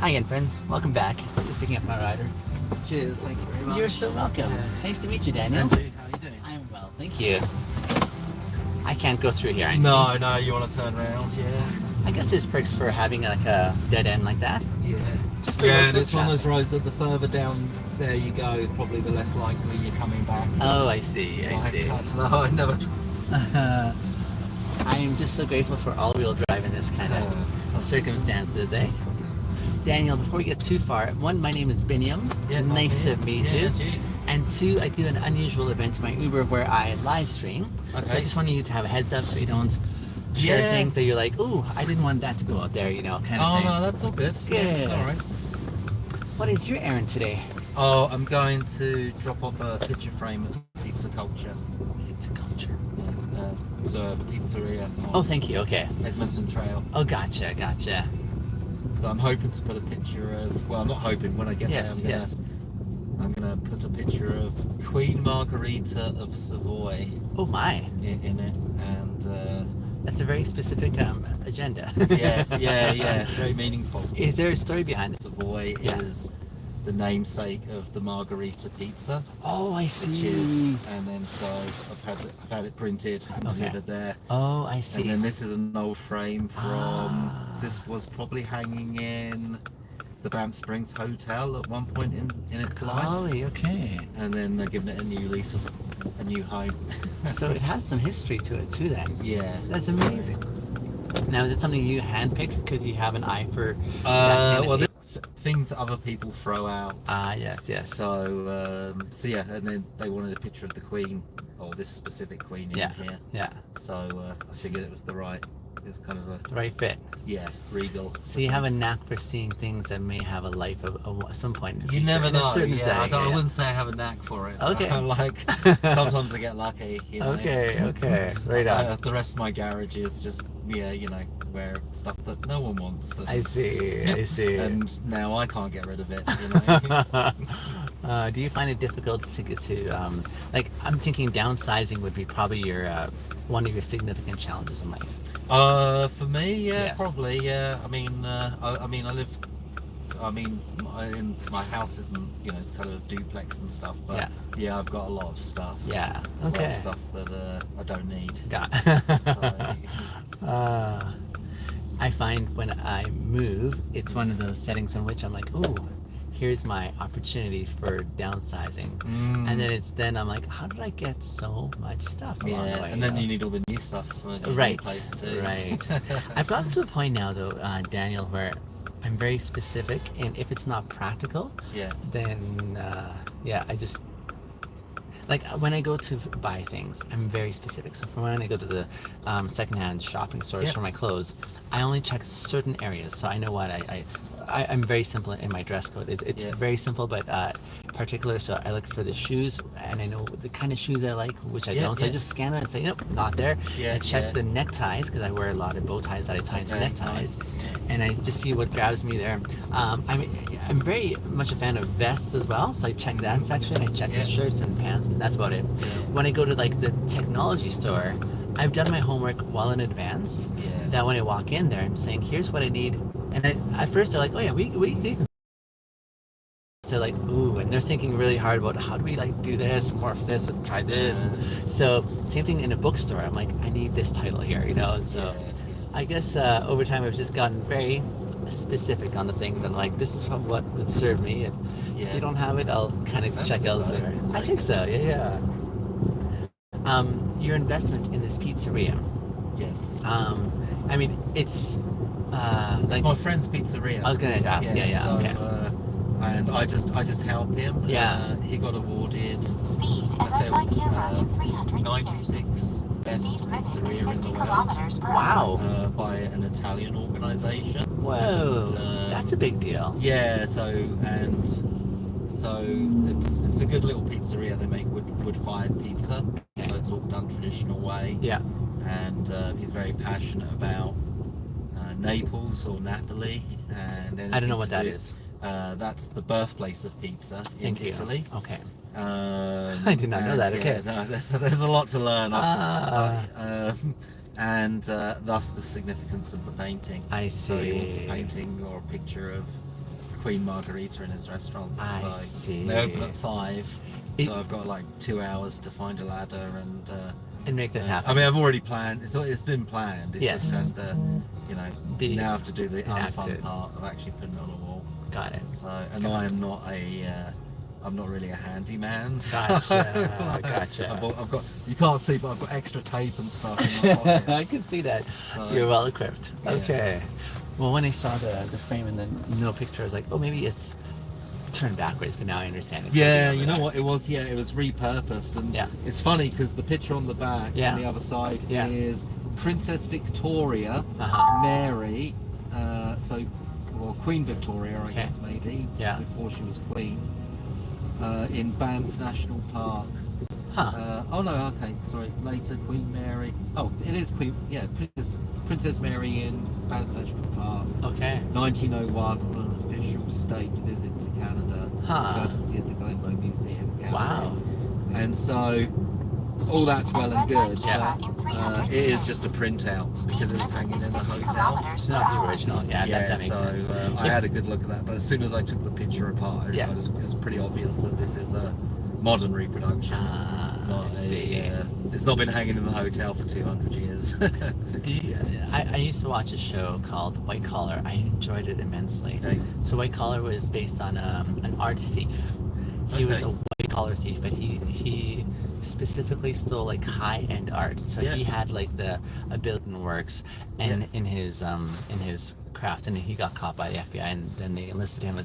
Hi again, friends. Welcome back. Just picking up my rider. Cheers, thank you very much. You're so welcome. Yeah. Nice to meet you, Daniel. Andrew, how are you doing? I'm well, thank you. I can't go through here. No, you want to turn around, yeah. I guess there's perks for having like a dead end like that. Yeah. Just And it's one of those roads that the further down there you go, probably the less likely you're coming back. Oh, I see. I see. I don't know, I never... I am just so grateful for all-wheel drive in this kind of circumstances, eh? Daniel, before we get too far, one, my name is Biniam. Yeah, nice to meet you. Gee. And two, I do an unusual event in my Uber where I live stream. Okay. So I just wanted you to have a heads up so you don't share things that you're like, oh, I didn't want that to go out there, you know, kind of thing. Oh, no, that's all good. Good. All right. What is your errand today? Oh, I'm going to drop off a picture frame at Pizza Culture. Pizza Culture. It's a pizzeria on Oh, thank you. Okay. Edmondson Trail. Oh, gotcha. But I'm hoping to put a picture of, well, I'm not hoping, when I get there, I'm gonna put a picture of Queen Margherita of Savoy Oh, my. in it, and That's a very specific agenda. yes, it's very meaningful. Is there a story behind it? Savoy is the namesake of the Margherita pizza, Oh, I which see. is, and then so I've had it printed and delivered there. Oh, I see. And then this is an old frame from, this was probably hanging in the Banff Springs Hotel at one point in its life. Golly, okay. And then they're giving it a new lease of a new home. So it has some history to it too then. Yeah. That's amazing. Now, is it something you handpicked because you have an eye for well, things other people throw out. Yes. So, yeah, and then they wanted a picture of the Queen, or this specific Queen in here. Yeah. So I figured it was it was kind of The right fit. regal. So you have a knack for seeing things that may have a life at some point in the future. You never in a know. certain Yeah, setting, I wouldn't say I have a knack for it. Okay. Like, sometimes I get lucky, you know. Okay. Right on. The rest of my garage is just, where stuff that no one wants. And, I see. And now I can't get rid of it, you know. Do you find it difficult to get to, like, I'm thinking downsizing would be probably your one of your significant challenges in life. For me, probably, yeah. My house isn't, it's kind of a duplex and stuff, but I've got a lot of stuff. Yeah. A lot Okay. of stuff that I don't need. So, I find when I move, it's one of those settings in which I'm like, ooh, here's my opportunity for downsizing. And then I'm like, how did I get so much stuff along the way? And then you need all the new stuff for your new place too. Right. I've gotten to a point now though, Daniel, where I'm very specific, and if it's not practical, then I just, like, when I go to buy things, I'm very specific. So for when I go to the secondhand shopping stores for my clothes, I only check certain areas. So I know what I'm very simple in my dress code. It's very simple, but particular. So I look for the shoes, and I know the kind of shoes I like, which I don't. So I just scan it and say, nope, not there. I check the neckties, because I wear a lot of bow ties that I tie into neckties, and I just see what grabs me there. I'm very much a fan of vests as well, so I check that section. I check the shirts and pants, and that's about it. When I go to like the technology store, I've done my homework well in advance. That when I walk in there, I'm saying, here's what I need. And at first they're like, oh yeah, we can. So like, ooh, and they're thinking really hard about how do we like do this, morph this, and try this. So same thing in a bookstore. I'm like, I need this title here, And so I guess over time I've just gotten very specific on the things. I'm like, this is what would serve me, and if you don't have it, I'll kind of check elsewhere. I think so. Yeah. Your investment in this pizzeria. Yes. I mean, it's it's my friend's pizzeria. I was gonna ask. So, Okay. And I just help him. He got awarded, I say, 96 best pizzeria in the world. Wow. By an Italian organisation. Whoa, that's a big deal. Yeah. So it's a good little pizzeria. They make wood-fired pizza. So it's all done traditional way. Yeah. And he's very passionate about Naples or Napoli, and I don't know what that is. That's the birthplace of pizza in Italy. Okay. I did not know that. Okay. No, there's a lot to learn. And thus the significance of the painting. I see. So he wants a painting or a picture of Queen Margarita in his restaurant. I see. They open at 5, so I've got like 2 hours to find a ladder and make that happen. I mean, I've already planned. It's been planned. It Yes. just has to, you know, now I have to do the unfun part of actually putting it on a wall. Got it. So, and I am not I'm not really a handyman. So Gotcha. I've got, you can't see, but I've got extra tape and stuff in my pockets. I can see that. So, you're well equipped. Yeah. Okay. Well, when I saw the frame and the no picture, I was like, oh, maybe it's turned backwards, but now I understand it. Yeah, you know what? It was repurposed, and it's funny because the picture on the back on the other side is Princess Victoria, Mary, or Queen Victoria, I guess maybe, before she was queen, in Banff National Park. Oh no, okay, sorry, later Queen Mary. Oh, it is Princess Mary in Banff National Park. Okay. 1901 on an official state visit to Canada, courtesy of the Glenbow Museum. Canada. Wow. And so, all that's well and good, but it is just a printout because it was hanging in a hotel. It's not the original. Yeah, that makes sense. I had a good look at that, but as soon as I took the picture apart, it was pretty obvious that this is a modern reproduction. It's not been hanging in the hotel for 200 years. I used to watch a show called White Collar. I enjoyed it immensely. Okay. So White Collar was based on an art thief. He was a white collar thief, but he specifically stole like high-end art. So he had like a billion works and in his craft, and he got caught by the FBI, and then they enlisted him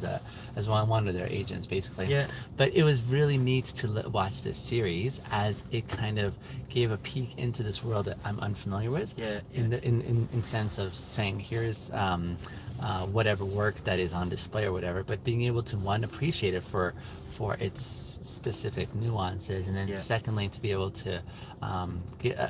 as one of their agents, basically. Yeah. But it was really neat to watch this series as it kind of gave a peek into this world that I'm unfamiliar with. Yeah. In sense of saying, here's whatever work that is on display or whatever, but being able to appreciate it for its specific nuances, and then secondly to be able to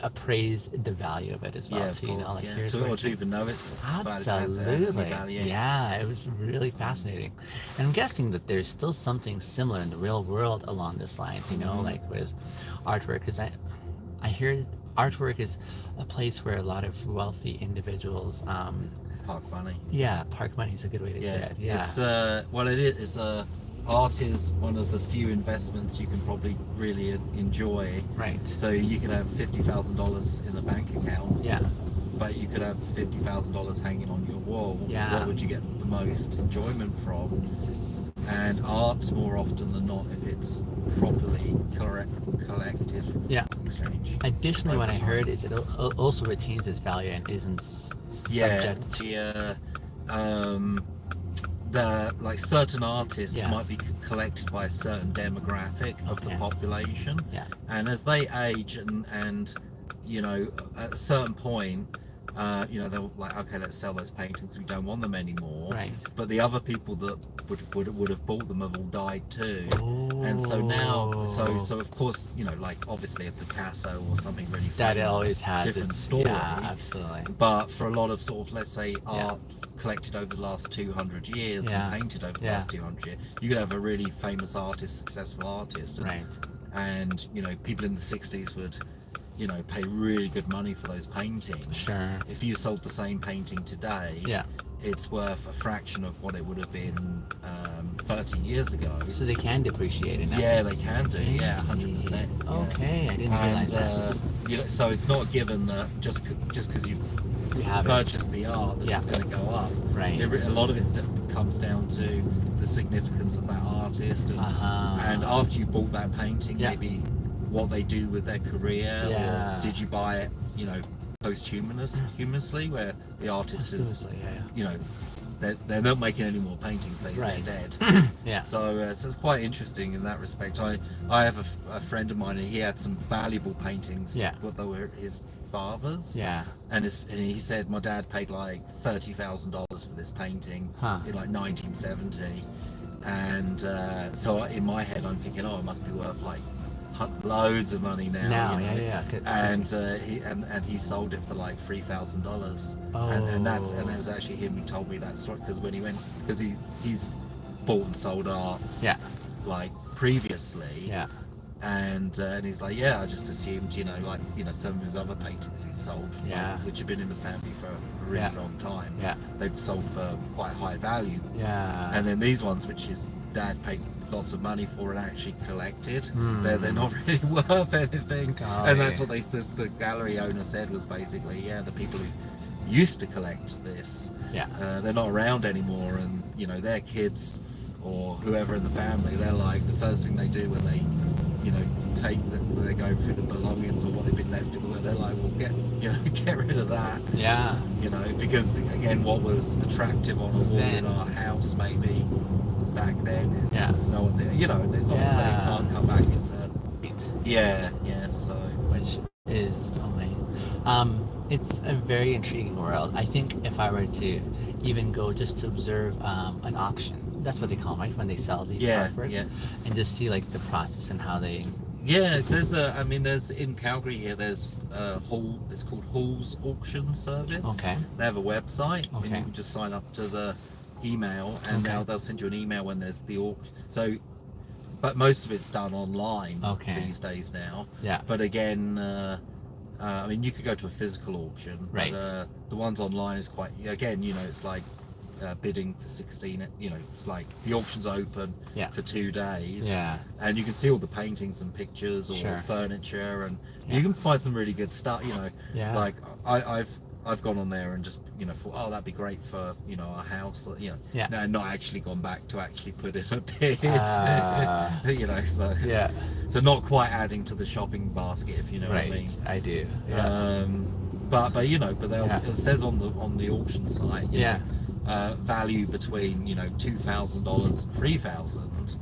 appraise the value of it as well. Here's to even know it's absolutely value. Yeah, it was really fascinating, and I'm guessing that there's still something similar in the real world along this line. Like with artwork, because I hear artwork is a place where a lot of wealthy individuals park money. Yeah, park money is a good way to say it. Yeah, it's it is. Art is one of the few investments you can probably really enjoy. Right. So you could have $50,000 in a bank account. Yeah. But you could have $50,000 hanging on your wall. Yeah. What would you get the most enjoyment from? And art, more often than not, if it's properly collective exchange. Additionally, what I heard is it also retains its value and isn't subject to... like certain artists might be collected by a certain demographic of the population, and as they age and at a certain point they're like, okay, let's sell those paintings, we don't want them anymore, right? But the other people that would have bought them have all died too. And so now so of course like obviously a Picasso or something really famous, that it always has different story, absolutely. But for a lot of sort of, let's say, art collected over the last 200 years and painted over the last 200 years, you could have a really famous artist, successful artist, and people in the 60s would pay really good money for those paintings. Sure. If you sold the same painting today, it's worth a fraction of what it would have been 30 years ago. So they can depreciate in that sense. They can do. 100%. Okay, I didn't realize that. So it's not a given that just because you purchased the art that it's going to go up. Right. A lot of it comes down to the significance of that artist, and after you bought that painting, maybe what they do with their career, or did you buy it posthumously, where the artist is they're not making any more paintings, they're dead. So it's quite interesting in that respect. I have a friend of mine, and he had some valuable paintings, what they were his father's, and he said, my dad paid like $30,000 for this painting in like 1970, and so in my head I'm thinking, it must be worth like loads of money now. And he sold it for like $3,000. And that was actually him who told me that story, because when he's bought and sold art like previously, And he's like, yeah, I just assumed, some of his other paintings he sold, which have been in the family for a really long time. Yeah. They've sold for quite high value. Yeah. And then these ones, which his dad paid lots of money for and actually collected, they're not really worth anything. And that's what the gallery owner said was basically, the people who used to collect this, they're not around anymore, and their kids or whoever in the family, they're like, the first thing they do when they they're going through the belongings or what they've been left in the world, they're like, well, get rid of that. Yeah. Because again, what was attractive on a wall in our house maybe back then is no one's, it's not to say it can't come back into so which is it's a very intriguing world. I think if I were to even go just to observe an auction, that's what they call them, right? When they sell these artwork, and just see like the process and how they. Yeah, there's in Calgary here. There's Hall. It's called Hall's Auction Service. Okay. They have a website, okay. and you can just sign up to the email, and they'll send you an email when there's the auction. So, but most of it's done online these days now. Yeah. But again, you could go to a physical auction, right? But the ones online is quite. Again, it's like. Bidding for 16, it's like the auction's open for 2 days, and you can see all the paintings and pictures or furniture, and you can find some really good stuff. Like I've gone on there and just thought, oh, that'd be great for our house, and not actually gone back to actually put in a bid, so not quite adding to the shopping basket, if you know what I mean. I do. But it says on the auction site, value between $2,000 and $3,000,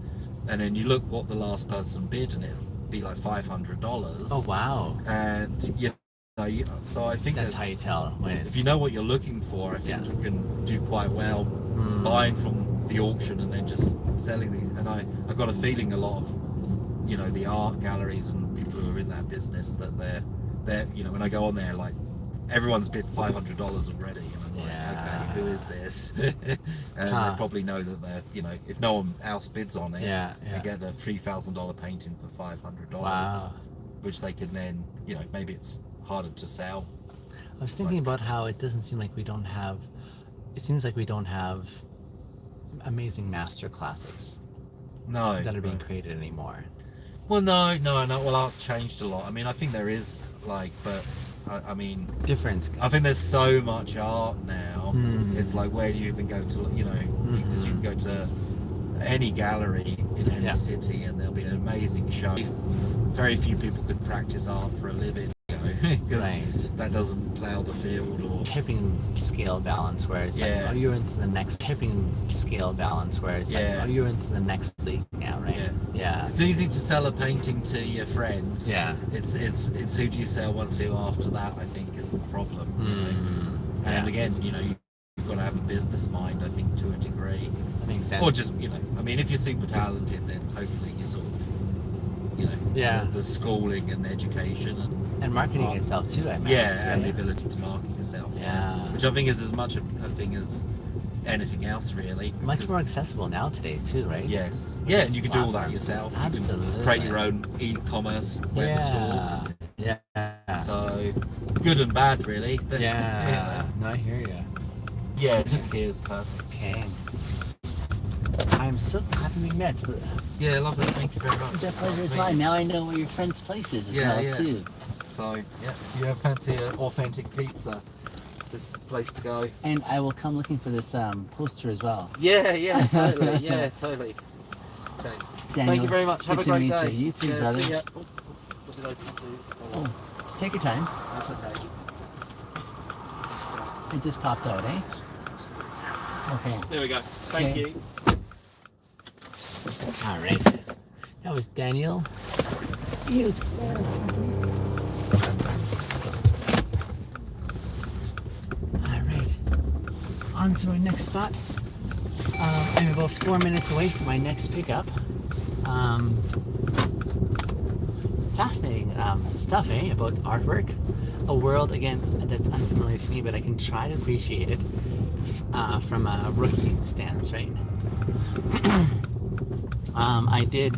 and then you look what the last person bid, and it'll be like $500. Oh wow! And so I think that's how you tell when if you know what you're looking for. I think you can do quite well buying from the auction and then just selling these. And I've got a feeling a lot of the art galleries and people who are in that business that they're when I go on there, like everyone's bid $500 already. Okay, who is this? And they probably know that they're, if no one else bids on it, they get a $3,000 painting for $500, which they can then, maybe it's harder to sell. I was thinking about how it doesn't seem like we don't have. It seems like we don't have amazing master classes. That are being created anymore. Well, no. Well, art's changed a lot. I think there is but. Different. I think there's so much art now. It's like, where do you even go to? Because you can go to any gallery in any city, and there'll be an amazing show. Very few people could practice art for a living, because that doesn't plough the field or tipping scale balance. Where it's like, oh, you're into the next tipping scale balance. Where it's like, oh, you're into the next league now, right? Yeah. It's easy to sell a painting to your friends. Yeah. It's who do you sell one to after that, I think, is the problem. And again, you've got to have a business mind, I think, to a degree. That makes sense. Or just, if you're super talented, then hopefully you sort of, the schooling and education and marketing yourself too, I imagine. And the ability to market yourself. Which I think is as much a thing as anything else, really. Much more accessible now today too, right? Yes. And you can do all that yourself. Absolutely. You can create your own e-commerce web store. So good and bad, really. But, No, I hear you. Just here's perfect. Okay. I'm so happy we met. Yeah, lovely. Thank you very much. The pleasure is mine. Now I know where your friend's place is as well too. So if you fancy an authentic pizza, this is the place to go. And I will come looking for this poster as well. Yeah, totally. Totally. Okay. Daniel, thank you very much. Have a great day. You too, brother. See ya. What did I do? Take your time. That's okay. It just popped out, eh? Okay. There we go. Thank you. All right. That was Daniel. He was cool. All right. On to our next spot. I'm about 4 minutes away from my next pickup. Fascinating stuff, eh? About artwork. A world, again, that's unfamiliar to me, but I can try to appreciate it from a rookie stance, right? I did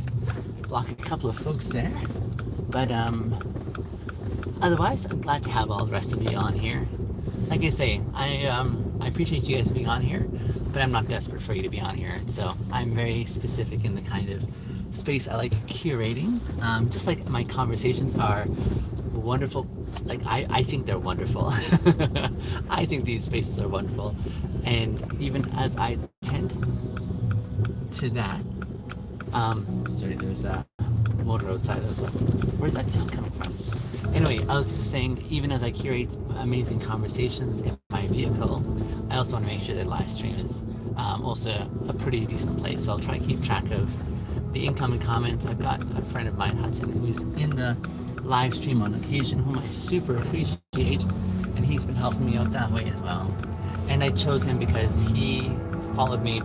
block a couple of folks there. But otherwise, I'm glad to have all the rest of you on here. Like I say, I appreciate you guys being on here, but I'm not desperate for you to be on here. So I'm very specific in the kind of space I like curating. Just like my conversations are wonderful. Like I think they're wonderful. I think these spaces are wonderful. And even as I tend to that, sorry, there's a motor outside of us. Where's that sound coming from? Anyway, I was just saying, even as I curate amazing conversations in my vehicle, I also want to make sure that live stream is also a pretty decent place. So I'll try to keep track of the incoming comments. I've got a friend of mine, Hudson, who's in the live stream on occasion, whom I super appreciate, and he's been helping me out that way as well. And I chose him because he followed me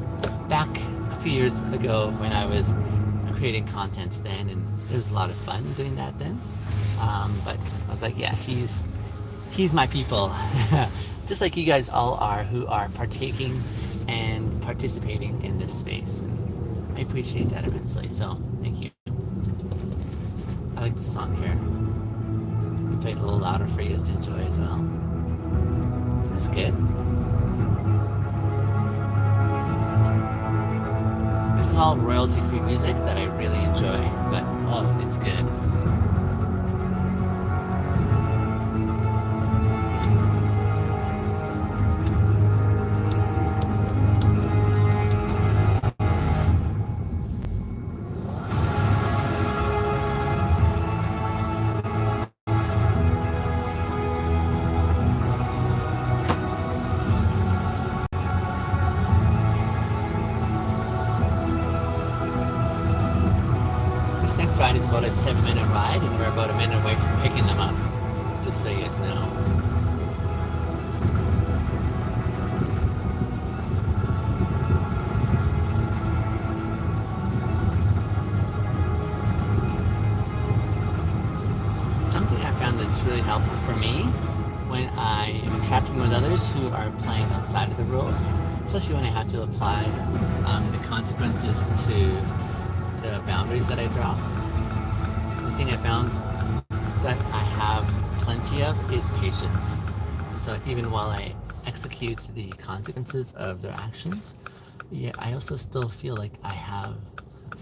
back a few years ago when I was creating content then, and it was a lot of fun doing that then. But I was like, yeah, he's my people. Just like you guys all are, who are partaking and participating in this space. And I appreciate that immensely, so thank you. I like the song here. We played a little louder for you guys to enjoy as well. Is this good? This is all royalty-free music that I really enjoy, but oh, it's good. Ride is about a 7-minute ride, and we're about a minute away from picking them up, just so you guys know. Something I found that's really helpful for me when I am interacting with others who are playing outside of the rules, especially when I have to apply the consequences to the boundaries that I draw. The thing I found that I have plenty of is patience. So even while I execute the consequences of their actions, yeah, I also still feel like I have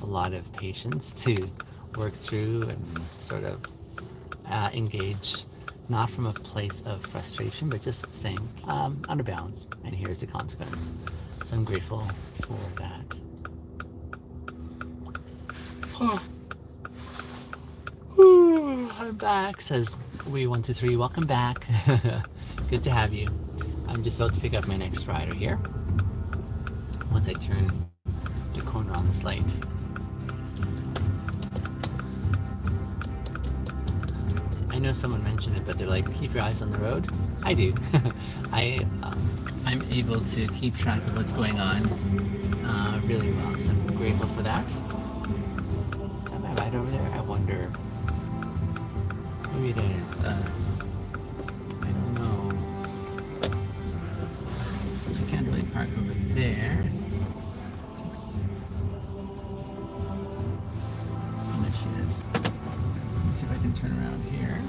a lot of patience to work through and sort of engage, not from a place of frustration, but just saying, out of bounds, and here's the consequence. So I'm grateful for that. Oh. I'm back, says We123. Welcome back. Good to have you. I'm just out to pick up my next rider here. Once I turn the corner on this light. I know someone mentioned it, but they're like, keep your eyes on the road. I do. I'm able to keep track of what's going on really well, so I'm grateful for that. Is that my ride over there? I wonder. Maybe it is. I don't know. So I can't really park over there. There she is. Let's see if I can turn around here.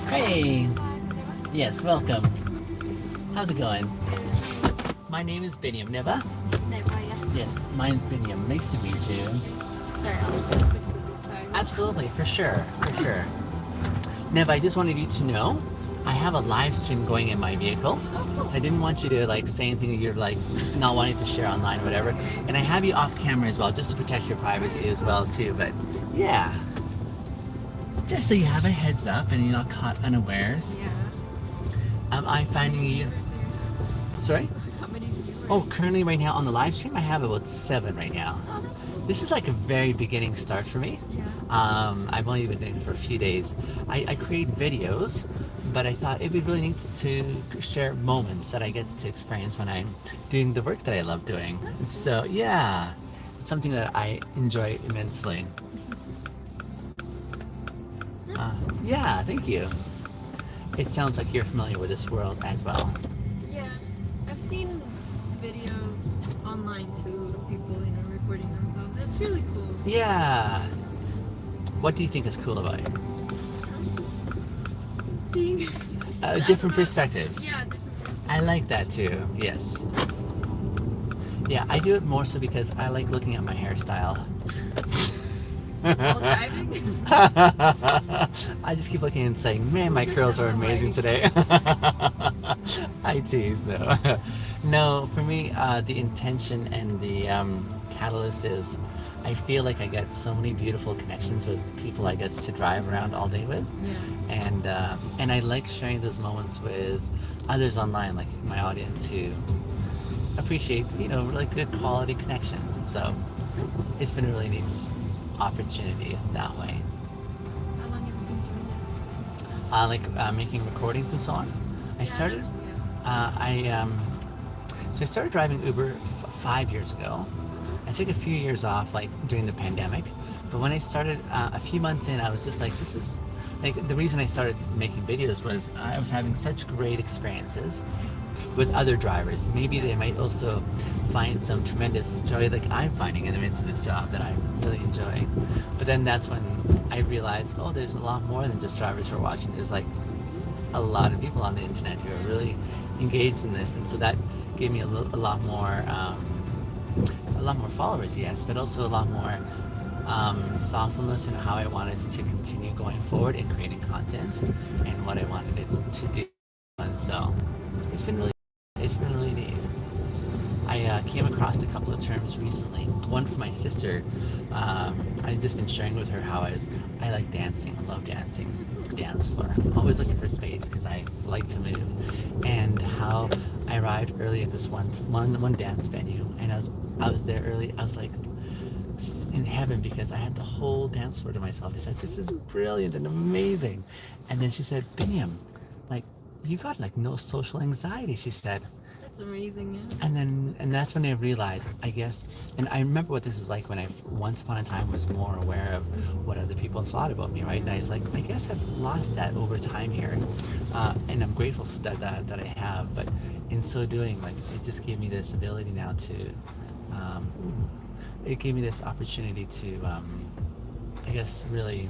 Hey! Yes, welcome. How's it going? My name is Biniam. Neva? Neva, yeah. Yes, mine's Biniam. Nice to meet you. Sorry, I'll just switch to this side. Absolutely, for sure. Neva, I just wanted you to know I have a live stream going in my vehicle. So I didn't want you to like say anything that you're like not wanting to share online or whatever. And I have you off camera as well, just to protect your privacy as well too. But yeah. Just so you have a heads up and you're not caught unawares. Yeah. I'm finding you. Sorry? How many viewers? Oh, currently right now on the live stream I have about 7 right now. Oh, that's cool. This is like a very beginning start for me. Yeah. I've only been doing it for a few days. I create videos, but I thought it'd be really neat to share moments that I get to experience when I'm doing the work that I love doing. So yeah. something that I enjoy immensely. Yeah, thank you. It sounds like you're familiar with this world as well. Yeah, I've seen videos online too of people, recording themselves. It's really cool. Yeah. What do you think is cool about it? Seeing different perspectives. Yeah, different perspectives. I like that too. Yes. Yeah, I do it more so because I like looking at my hairstyle. While driving? I just keep looking and saying, man, my curls are amazing today. I tease, no. No, for me, the intention and the catalyst is I feel like I get so many beautiful connections with people I get to drive around all day with. Yeah. And I like sharing those moments with others online, like my audience who appreciate, really good quality connections. And so it's been a really neat opportunity that way. How long have you been doing this? Making recordings and so on. I started. Yeah. So I started driving Uber 5 years ago. I took a few years off, like during the pandemic. But when I started, a few months in, I was just like, this is like the reason I started making videos was I was having such great experiences with other drivers. Maybe they might also find some tremendous joy like I'm finding in the midst of this job that I really enjoy. But then that's when I realized, oh, there's a lot more than just drivers who are watching. There's like a lot of people on the internet who are really engaged in this, and so that gave me a lot more followers, yes, but also a lot more thoughtfulness in how I wanted to continue going forward in creating content and what I wanted it to do. And so it's been really neat. I came across a couple of terms recently. One from my sister. I've just been sharing with her how I like dancing. I love dancing. Dance floor. Always looking for space because I like to move. And how I arrived early at this one dance venue, and I was there early. I was like in heaven because I had the whole dance floor to myself. I said, "This is brilliant and amazing." And then she said, "Binyam, like you got like no social anxiety," she said. That's amazing, yeah. And that's when I realized, I guess, and I remember what this is like when I once upon a time was more aware of what other people thought about me, right? And I was like, I guess I've lost that over time here, and I'm grateful that I have. But in so doing, like it just gave me this ability now to, it gave me this opportunity to, I guess, really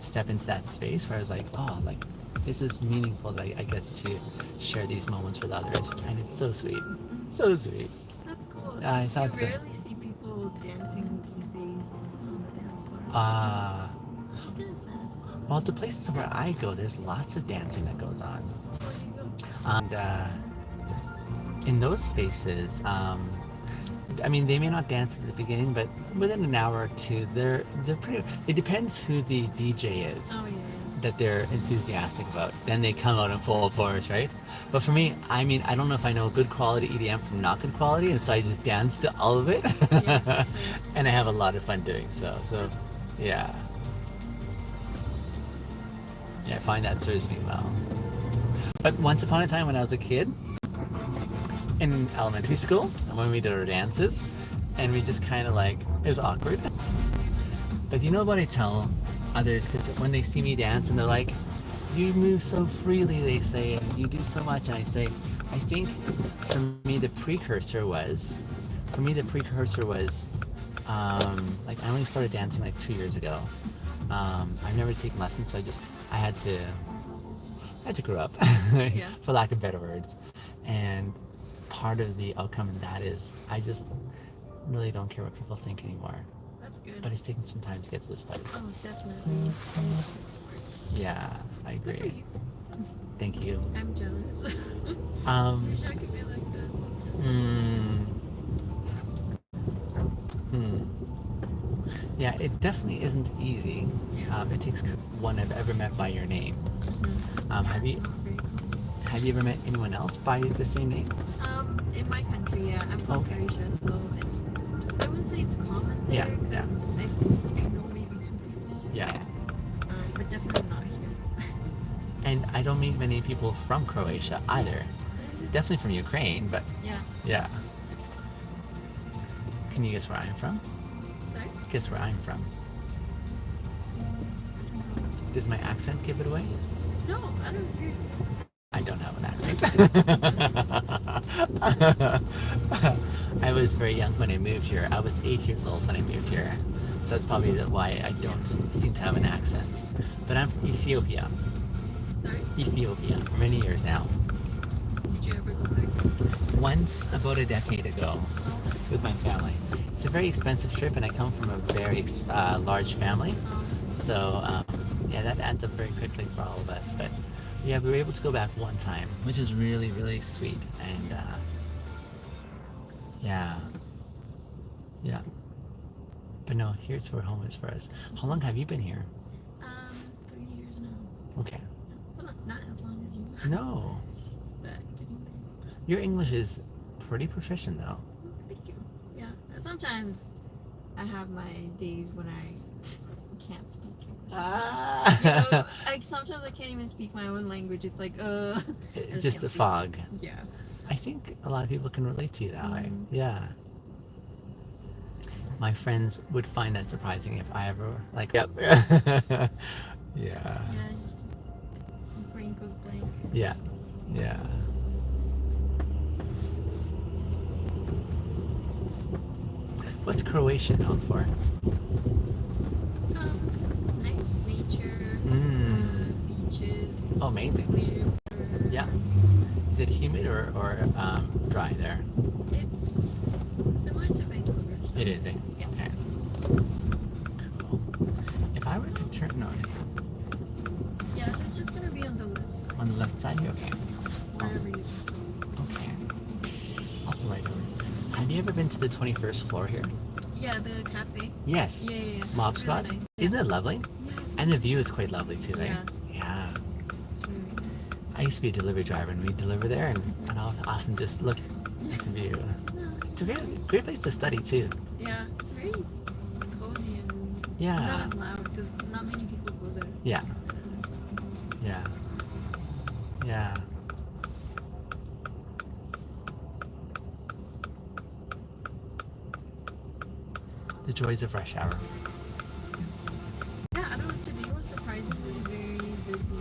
step into that space where I was like, oh, like. This is meaningful that I get to share these moments with others, and it's so sweet. So sweet. That's cool. I thought so. You rarely see people dancing these days on the dance floor. It's kind of sad. Well, the places where I go, there's lots of dancing that goes on. Where do you go? And in those spaces, I mean, they may not dance at the beginning, but within an hour or two, they're pretty. It depends who the DJ is. Oh, yeah. That they're enthusiastic about. Then they come out in full force, right? But for me, I mean, I don't know if I know good quality EDM from not good quality, and so I just dance to all of it. Yeah. And I have a lot of fun doing so. So, yeah. Yeah, I find that serves me well. But once upon a time when I was a kid, in elementary school, and when we did our dances, and we just kind of like, it was awkward. But you know what I tell others, because when they see me dance and they're like, you move so freely, they say, and you do so much, and I say, I think for me the precursor was like I only started dancing like 2 years ago. I've never taken lessons, so I had to grow up, Yeah. for lack of better words. And part of the outcome of that is I just really don't care what people think anymore. That's good. But it's taken some time to get to this place. Oh, definitely. Yeah, I Good for agree. you. Thank you. I'm jealous. Wish I could be like that. Yeah, it definitely isn't easy. It takes one I've ever met by your name. Have you ever met anyone else by the same name? In my country, yeah. I'm from Croatia, so it's, I wouldn't say it's common there, because I know maybe 2 people. Yeah. But definitely not here. And I don't meet many people from Croatia either. Definitely from Ukraine, but Yeah. yeah. Can you guess where I'm from? Guess where I'm from. Does my accent give it away? No, I don't hear. I don't have an accent. I was very young when I moved here. I was 8 years old when I moved here. So that's probably why I don't seem to have an accent. But I'm from Ethiopia. Sorry? Ethiopia, for many years now. Did you ever go back? Once, about a decade ago, with my family. It's a very expensive trip, and I come from a very large family. So, yeah, that adds up very quickly for all of us. But yeah, we were able to go back one time, which is really, really sweet. And yeah. But no, here's where home is for us. How long have you been here? 3 years now. Okay. So not as long as you. No. But getting there. Your English is pretty proficient, though. Thank you. Yeah. Sometimes I have my days when I can't speak English. Like sometimes I can't even speak my own language. It's like, just a fog. Yeah. I think a lot of people can relate to you that way. Yeah. My friends would find that surprising if I ever, like, yep. Yeah. Yeah, you just, your brain goes blank. Yeah. What's Croatia known for? Nice nature, beaches. Oh, amazing. Clear water. Yeah. Is it humid or dry there? It's similar to Vancouver. It is, eh? Yeah. Okay. Cool. If I were to turn Yeah, so it's just gonna be on the left side. on the left side here, okay. Wherever you just close. Okay. I'll go right over. Have you ever been to the 21st floor here? Yeah, the cafe. Yes. Yeah. Mob It's Squad? really nice. Isn't it lovely? Yeah. And the view is quite lovely too, right? Yeah. It's really nice. I used to be a delivery driver, and we'd deliver there, and I'll often just look at the view. It's a great place to study too. Yeah, it's very cozy and Yeah. not as loud because not many people go there. Yeah. So, Yeah. Yeah. The joys of rush hour. yeah, I don't know. Today was surprisingly very busy.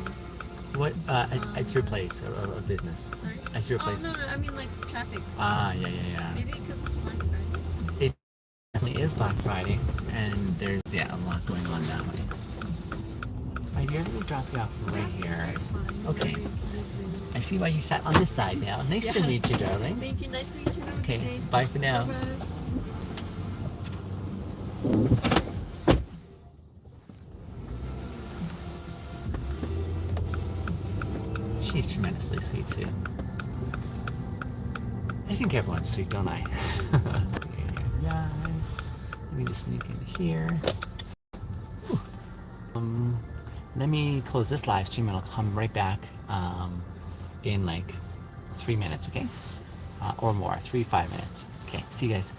What at your place or business? Sorry? At your place? Oh, no, I mean like traffic. Yeah. Maybe because it's Black Friday. It definitely is Black Friday, and there's a lot going on that way. Right here, let me drop you off right here. That's fine. Okay. Very- I see why you sat on this side now. Nice to Yeah. meet you, darling. Thank you. Nice to meet you. Have a good Okay, day. bye for now. Bye-bye. She's tremendously sweet too. I think everyone's sweet, don't I? Yeah. Let me just sneak in here. Whew. Let me close this live stream and I'll come right back in like 3 minutes, okay? Or more, 5 minutes. Okay, see you guys.